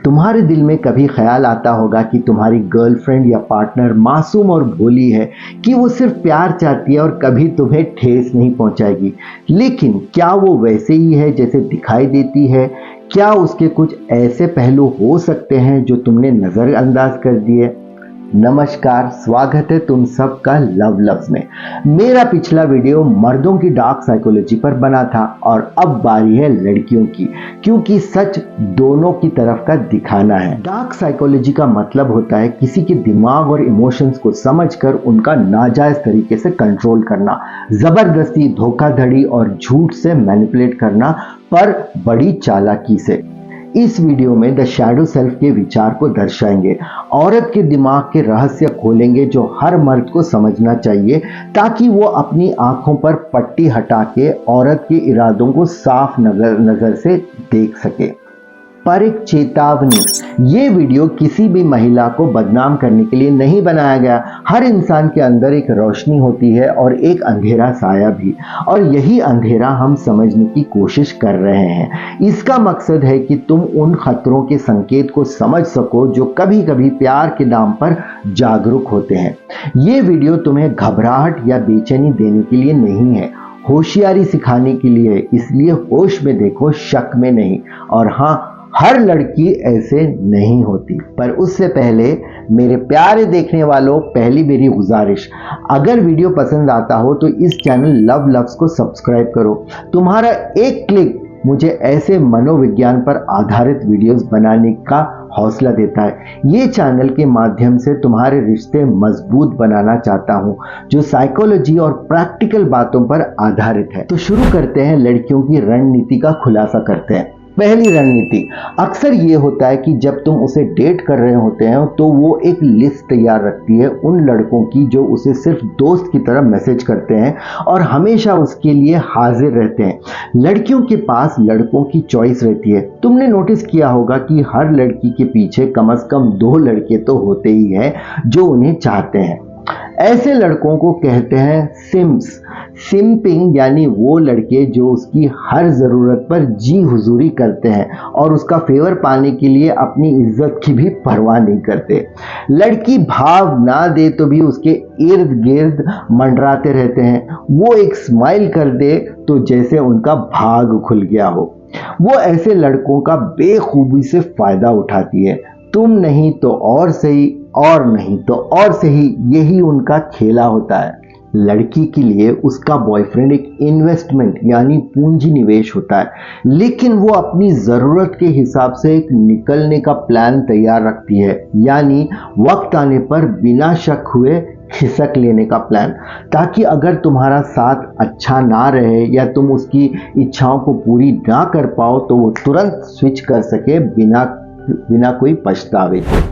तुम्हारे दिल में कभी ख्याल आता होगा कि तुम्हारी गर्लफ्रेंड या पार्टनर मासूम और भोली है, कि वो सिर्फ प्यार चाहती है और कभी तुम्हें ठेस नहीं पहुंचाएगी। लेकिन क्या वो वैसे ही है जैसे दिखाई देती है? क्या उसके कुछ ऐसे पहलू हो सकते हैं जो तुमने नज़रअंदाज कर दिए? नमस्कार, स्वागत है तुम सबका लव लव्स में। मेरा पिछला वीडियो मर्दों की डार्क साइकोलॉजी पर बना था और अब बारी है लड़कियों की, क्योंकि सच दोनों की तरफ का दिखाना है। डार्क साइकोलॉजी का मतलब होता है किसी के दिमाग और इमोशंस को समझकर उनका नाजायज तरीके से कंट्रोल करना, जबरदस्ती, धोखाधड़ी और झूठ से मैनिपुलेट करना, पर बड़ी चालाकी से। इस वीडियो में द शैडो सेल्फ के विचार को दर्शाएंगे, औरत के दिमाग के रहस्य खोलेंगे जो हर मर्द को समझना चाहिए, ताकि वो अपनी आंखों पर पट्टी हटा के औरत के इरादों को साफ नजर से देख सके। पर एक चेतावनी, ये वीडियो किसी भी महिला को बदनाम करने के लिए नहीं बनाया गया। हर इंसान के अंदर एक रोशनी होती है और एक अंधेरा साया भी, और यही अंधेरा हम समझने की कोशिश कर रहे हैं। इसका मकसद है कि तुम उन खतरों के संकेत को समझ सको जो कभी कभी प्यार के नाम पर जागरूक होते हैं। ये वीडियो तुम्हें घबराहट या बेचैनी देने के लिए नहीं है, होशियारी सिखाने के लिए। इसलिए होश में देखो, शक में नहीं। और हाँ, हर लड़की ऐसे नहीं होती। पर उससे पहले मेरे प्यारे देखने वालों, पहली मेरी गुजारिश, अगर वीडियो पसंद आता हो तो इस चैनल लव लव्स को सब्सक्राइब करो। तुम्हारा एक क्लिक मुझे ऐसे मनोविज्ञान पर आधारित वीडियोस बनाने का हौसला देता है। ये चैनल के माध्यम से तुम्हारे रिश्ते मजबूत बनाना चाहता हूँ, जो साइकोलॉजी और प्रैक्टिकल बातों पर आधारित है। तो शुरू करते हैं, लड़कियों की रणनीति का खुलासा करते हैं। पहली रणनीति, अक्सर ये होता है कि जब तुम उसे डेट कर रहे होते हैं तो वो एक लिस्ट तैयार रखती है उन लड़कों की जो उसे सिर्फ दोस्त की तरह मैसेज करते हैं और हमेशा उसके लिए हाजिर रहते हैं। लड़कियों के पास लड़कों की चॉइस रहती है। तुमने नोटिस किया होगा कि हर लड़की के पीछे कम से कम 2 लड़के तो होते ही हैं जो उन्हें चाहते हैं। ऐसे लड़कों को कहते हैं सिम्स। सिंपिंग यानी वो लड़के जो उसकी हर ज़रूरत पर जी हुजूरी करते हैं और उसका फेवर पाने के लिए अपनी इज्जत की भी परवाह नहीं करते। लड़की भाव ना दे तो भी उसके इर्द गिर्द मंडराते रहते हैं। वो एक स्माइल कर दे तो जैसे उनका भाग खुल गया हो। वो ऐसे लड़कों का बेखूबी से फ़ायदा उठाती है। तुम नहीं तो और सही, और नहीं तो और सही, यही उनका खेला होता है। लड़की के लिए उसका बॉयफ्रेंड एक इन्वेस्टमेंट यानी पूंजी निवेश होता है, लेकिन वो अपनी ज़रूरत के हिसाब से एक निकलने का प्लान तैयार रखती है, यानी वक्त आने पर बिना शक हुए खिसक लेने का प्लान, ताकि अगर तुम्हारा साथ अच्छा ना रहे या तुम उसकी इच्छाओं को पूरी ना कर पाओ तो वो तुरंत स्विच कर सके बिना कोई पछतावे के।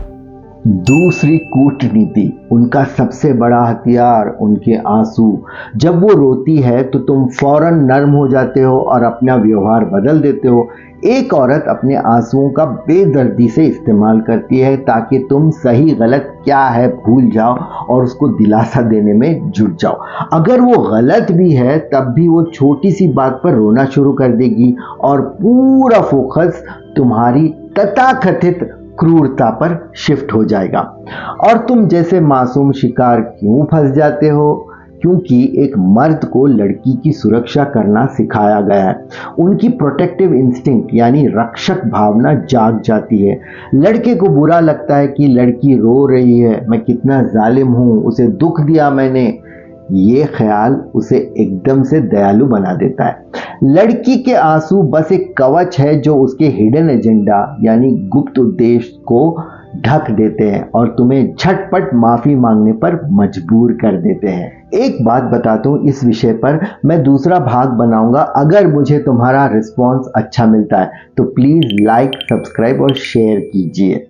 दूसरी कूटनीति, उनका सबसे बड़ा हथियार, उनके आंसू। जब वो रोती है तो तुम फौरन नर्म हो जाते हो और अपना व्यवहार बदल देते हो। एक औरत अपने आंसुओं का बेदर्दी से इस्तेमाल करती है ताकि तुम सही गलत क्या है भूल जाओ और उसको दिलासा देने में जुट जाओ। अगर वो गलत भी है तब भी वो छोटी सी बात पर रोना शुरू कर देगी और पूरा फोकस तुम्हारी तथाकथित क्रूरता पर शिफ्ट हो जाएगा। और तुम जैसे मासूम शिकार क्यों फंस जाते हो? क्योंकि एक मर्द को लड़की की सुरक्षा करना सिखाया गया है। उनकी प्रोटेक्टिव इंस्टिंक्ट यानी रक्षक भावना जाग जाती है। लड़के को बुरा लगता है कि लड़की रो रही है, मैं कितना जालिम हूँ, उसे दुख दिया मैंने। ये ख्याल उसे एकदम से दयालु बना देता है। लड़की के आंसू बस एक कवच है जो उसके हिडन एजेंडा यानी गुप्त उद्देश्य को ढक देते हैं और तुम्हें झटपट माफी मांगने पर मजबूर कर देते हैं। एक बात बताता हूँ, इस विषय पर मैं दूसरा भाग बनाऊंगा। अगर मुझे तुम्हारा रिस्पॉन्स अच्छा मिलता है तो प्लीज लाइक, सब्सक्राइब और शेयर कीजिए।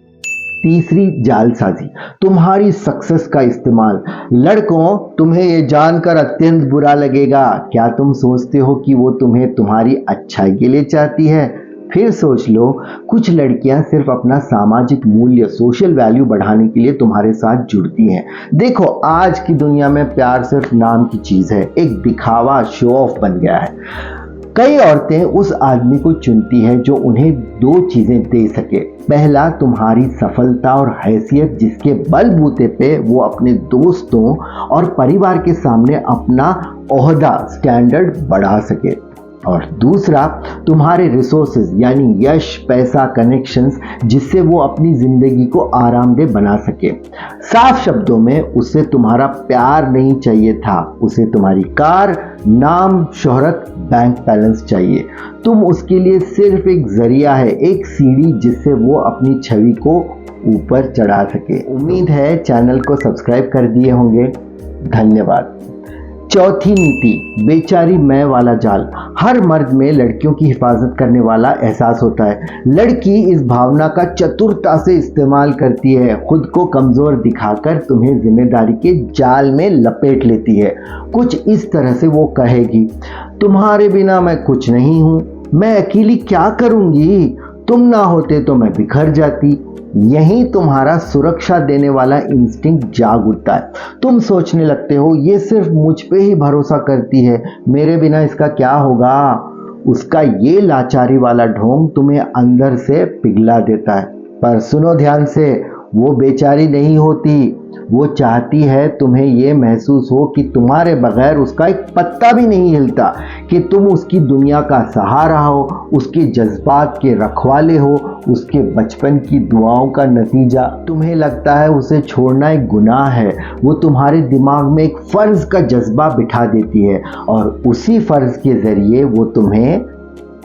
तीसरी जालसाजी, तुम्हारी सक्सेस का इस्तेमाल। लड़कों, तुम्हें ये जानकर अत्यंत बुरा लगेगा। क्या तुम सोचते हो कि वो तुम्हें तुम्हारी अच्छाई के लिए चाहती है? फिर सोच लो, कुछ लड़कियां सिर्फ अपना सामाजिक मूल्य, सोशल वैल्यू बढ़ाने के लिए तुम्हारे साथ जुड़ती हैं। देखो, आज की दुनिया में प्यार सिर्फ नाम की चीज है, एक दिखावा, शो ऑफ बन गया है। कई औरतें उस आदमी को चुनती है जो उन्हें दो चीजें दे सके। पहला, तुम्हारी सफलता और हैसियत जिसके बलबूते पे वो अपने दोस्तों और परिवार के सामने अपना ओहदा स्टैंडर्ड बढ़ा सके, और दूसरा, तुम्हारे रिसोर्सेज यानी यश, पैसा, कनेक्शंस जिससे वो अपनी जिंदगी को आरामदेह बना सके। साफ शब्दों में उसे तुम्हारा प्यार नहीं चाहिए था, उसे तुम्हारी कार, नाम, शोहरत, बैंक बैलेंस चाहिए। तुम उसके लिए सिर्फ एक जरिया है, एक सीढ़ी जिससे वो अपनी छवि को ऊपर चढ़ा सके। उम्मीद है चैनल को सब्सक्राइब कर दिए होंगे। धन्यवाद। चौथी नीति, बेचारी मैं वाला जाल। हर मर्द में लड़कियों की हिफाजत करने वाला एहसास होता है। लड़की इस भावना का चतुरता से इस्तेमाल करती है, खुद को कमजोर दिखाकर तुम्हें जिम्मेदारी के जाल में लपेट लेती है। कुछ इस तरह से वो कहेगी, तुम्हारे बिना मैं कुछ नहीं हूं, मैं अकेली क्या करूंगी, तुम ना होते तो मैं बिखर जाती। यही तुम्हारा सुरक्षा देने वाला इंस्टिंक्ट जाग उठता है। तुम सोचने लगते हो ये सिर्फ मुझ पे ही भरोसा करती है, मेरे बिना इसका क्या होगा। उसका ये लाचारी वाला ढोंग तुम्हें अंदर से पिघला देता है। पर सुनो ध्यान से, वो बेचारी नहीं होती, वो चाहती है तुम्हें ये महसूस हो कि तुम्हारे बगैर उसका एक पत्ता भी नहीं हिलता, कि तुम उसकी दुनिया का सहारा हो, उसके जज्बात के रखवाले हो, उसके बचपन की दुआओं का नतीजा। तुम्हें लगता है उसे छोड़ना एक गुनाह है। वो तुम्हारे दिमाग में एक फर्ज का जज्बा बिठा देती है और उसी फर्ज के जरिए वो तुम्हें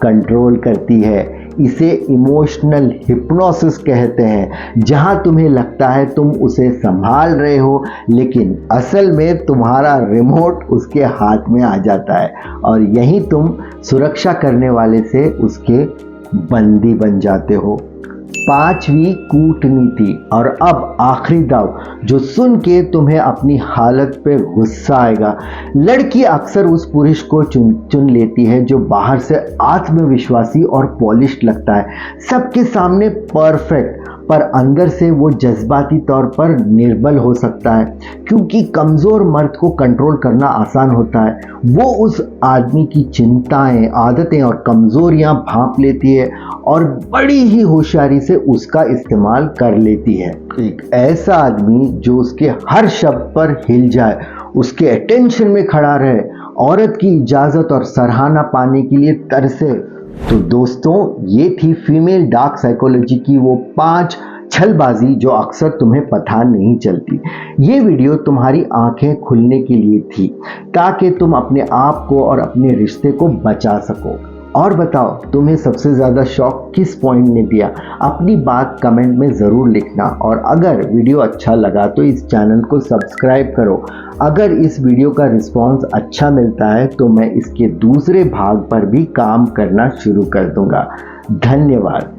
कंट्रोल करती है। इसे इमोशनल हिप्नोसिस कहते हैं, जहां तुम्हें लगता है तुम उसे संभाल रहे हो, लेकिन असल में तुम्हारा रिमोट उसके हाथ में आ जाता है और यहीं तुम सुरक्षा करने वाले से उसके बंदी बन जाते हो। पांचवी कूटनीति, और अब आखिरी दाव जो सुन के तुम्हें अपनी हालत पे गुस्सा आएगा। लड़की अक्सर उस पुरुष को चुन लेती है जो बाहर से आत्मविश्वासी और पॉलिश्ड लगता है, सबके सामने परफेक्ट, पर अंदर से वो जज्बाती तौर पर निर्बल हो सकता है। क्योंकि कमज़ोर मर्द को कंट्रोल करना आसान होता है, वो उस आदमी की चिंताएं, आदतें और कमज़ोरियां भांप लेती है और बड़ी ही होशियारी से उसका इस्तेमाल कर लेती है। एक ऐसा आदमी जो उसके हर शब्द पर हिल जाए, उसके अटेंशन में खड़ा रहे, औरत की इजाज़त और सराहना पाने के लिए तरसे। तो दोस्तों, ये थी फीमेल डार्क साइकोलॉजी की वो 5 छलबाजी जो अक्सर तुम्हें पता नहीं चलती। ये वीडियो तुम्हारी आंखें खुलने के लिए थी, ताकि तुम अपने आप को और अपने रिश्ते को बचा सको। और बताओ, तुम्हें सबसे ज़्यादा शॉक किस पॉइंट ने दिया? अपनी बात कमेंट में ज़रूर लिखना, और अगर वीडियो अच्छा लगा तो इस चैनल को सब्सक्राइब करो। अगर इस वीडियो का रिस्पांस अच्छा मिलता है तो मैं इसके दूसरे भाग पर भी काम करना शुरू कर दूंगा। धन्यवाद।